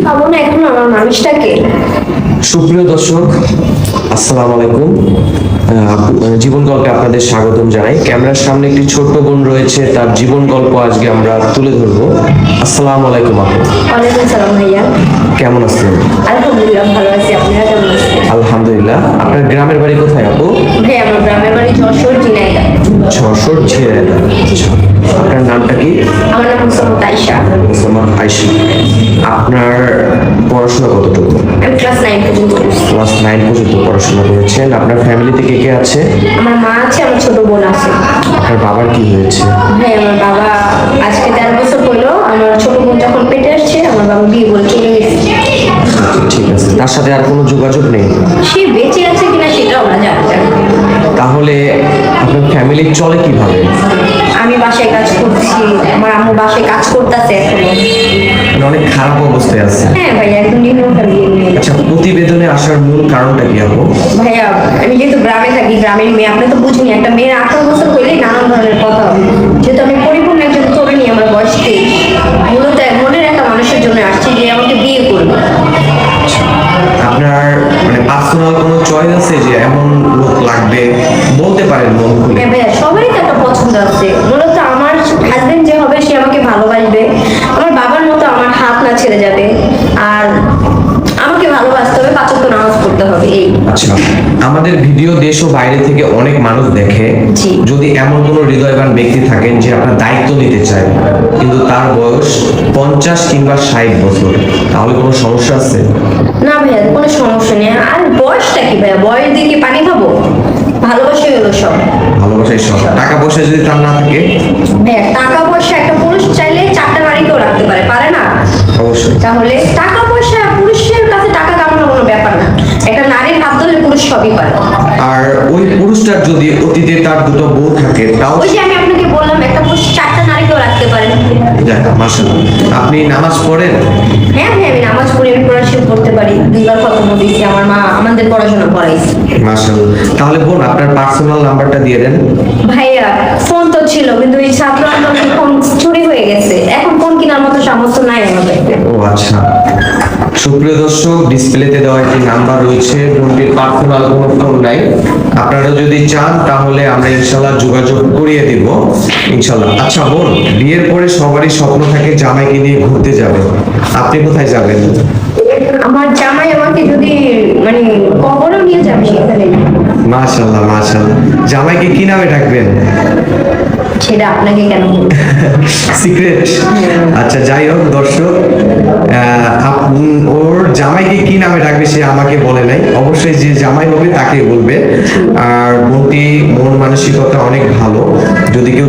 পাবো না এখন আমার মানুষটাকে। সুপ্রিয় দর্শক, আসসালামু আলাইকুম। জীবন গল্পে আপনাদের স্বাগতম জানাই। ক্যামেরার সামনে একটি ছোট্ট বোন রয়েছে, তার জীবন গল্প আজকে আমরা তুলে ধরবো। আসসালামু আলাইকুম আপু। ওয়ালাইকুম সালাম ভাইয়া। কেমন আছেন? আলহামদুলিল্লাহ ভালো আছি, আপনারা কেমন আছেন? আলহামদুলিল্লাহ। আপনার গ্রামের বাড়ি কোথায় আপু? ভাই আমার গ্রামের বাড়ি যশোর ঝিনাইদহ। যশোর ঝিনাইদহ। আপনার নামটা কি? আমার নাম মোসাম্মদ আয়েশা। মোসাম্মদ আয়েশা। আপনার পড়াশোনা কতটুকু? আমি ক্লাস 9 পর্যন্ত পড়ছি। ক্লাস 9 পর্যন্ত পড়াশোনা করেছেন। আপনার ফ্যামিলিতে কে কে আছে? আমার মা আছে, আমার ছোট বোন আছে। আপনার বাবার কি হয়েছে? ভাই আমার বাবা আজকে 13 বছর হলো। আমার ছোট বোন যখন পেটে আসছে আমার বাবা বিয়ে করে চলে গেছে। ঠিক আছে, তার সাথে আর কোনো যোগাযোগ নেই? সে বেঁচে আছে কিনা সেটাও আমরা জানি না। তাহলে আপনার ফ্যামিলি চলে কিভাবে? আমি বাসায় কাজ করছি, আমার আম্মু বাসায় কাজ করতেছে এখনো। মানে অনেক খারাপ অবস্থায় আছে। হ্যাঁ ভাইয়া, একদম নিম্ন ফ্যামিলি। আচ্ছা, প্রতিবেদনে আসার মূল কারণটা কি আপু? ভাইয়া আমি যেহেতু গ্রামে থাকি, গ্রামের মেয়ে, আপনি তো বুঝুনি, একটা মেয়ের 18 বছর হলেই নানান ধরনের কথা হবে। যেহেতু আমি পরিপূর্ণ একজন তরুণী, আমার বয়স 23, মূলত মনের একটা মানুষের জন্য আসছি যে আমাকে বিয়ে করবে। আপনার মানে পার্সোনাল কোনো চয়েস আছে যে এমন লোক লাগবে? বলতে পারেন মন খুলে। হ্যাঁ ভাইয়া, সবারই তো একটা পছন্দ আছে। মূলত আমার হাজবেন্ড যে হবে সে আমাকে ভালোবাসবে, আমার বাবার মতো আমার হাত না ছেড়ে যাবে, আর আমাকে ভালোবাসতে হবে, 5 ওয়াক্ত নামাজ পড়তে হবে, এই। আচ্ছা, আমাদের ভিডিও দেশ ও বাইরে থেকে অনেক মানুষ দেখে। জি। যদি এমন কোনো হৃদয়বান ব্যক্তি থাকেন যে আপনার দায়িত্ব নিতে চায়, কিন্তু তার বয়স 50 কিংবা 60 বছর, তাহলে কোনো সমস্যা আছে? না ভাইয়া, কোনো সমস্যা নেই। আর বয়সটা কি ভাইয়া, বয়স দিয়ে কি পানি খাবো? ভালোবাসাই হলো সব। ভালোবাসাই সব। টাকা পয়সা যদি তার না থাকে? ভাইয়া টাকা পয়সা একটা পুরুষ চাইলে 4টা নারীকেও রাখতে পারে, পারে না? অবশ্যই। তাহলে টাকা পয়সা, পুরুষের কাছে টাকা কামানো কোনো ব্যাপার না। একটা নারীর হাত ধরলে পুরুষ সবই পারে। আর ওই পুরুষটার যদি অতীতে তার দুটো বউ থাকে, তাও ওই যে আমি আপনাকে বললাম, একটা পুরুষ 4টা নারীকেও রাখতে পারে। যাক, মাশাআল্লাহ। আপনি নামাজ পড়েন? হ্যাঁ ভাই, আমি নামাজ পড়ি, আমি পড়াশোনা করতে পারি, 2বার খতম দিয়েছি, আমার মা আমাদের পড়াশোনা করাইছে। মাশাআল্লাহ। তাহলে বোন, আপনার পার্সোনাল নাম্বারটা দিয়ে দেন। ভাইয়া ফোন তো ছিল, কিন্তু এই ছাত্র আন্দোলনে ফোন চুরি হয়ে গেছে, এখন ফোন কেনার মতো সামর্থ্য নাই আমাদের। ও আচ্ছা। সুপ্রিয় দর্শক, ডিসপ্লেতে দেওয়া একটি নাম্বার রয়েছে, বোনটির পার্সোনাল কোনো ফোন নাই। আপনারা যদি চান তাহলে আমরা ইনশাআল্লাহ যোগাযোগ করিয়ে দিব ইনশাআল্লাহ। আচ্ছা বোন, বিয়ের পরে সবারই স্বপ্ন থাকে জামাইকে নিয়ে ঘুরতে যাবে। আপনি কোথায় যাবেন? আমার জামাই আমাকে যদি মানে কবরেও নিয়ে যাবে সেখানে। মাশাআল্লাহ মাশাআল্লাহ। জামাইকে কি নামে ডাকবেন? সেটা আপনাকে কেন বলবো? সিক্রেট। আচ্ছা, যাই হোক দর্শক, ওর জামাইকে কি নামে ডাকবে সে আমাকে বলে নাই। অবশ্যই যে জামাই হবে তাকে বলবে। আর বোনটি মন মানসিকতা অনেক ভালো। যদি কেউ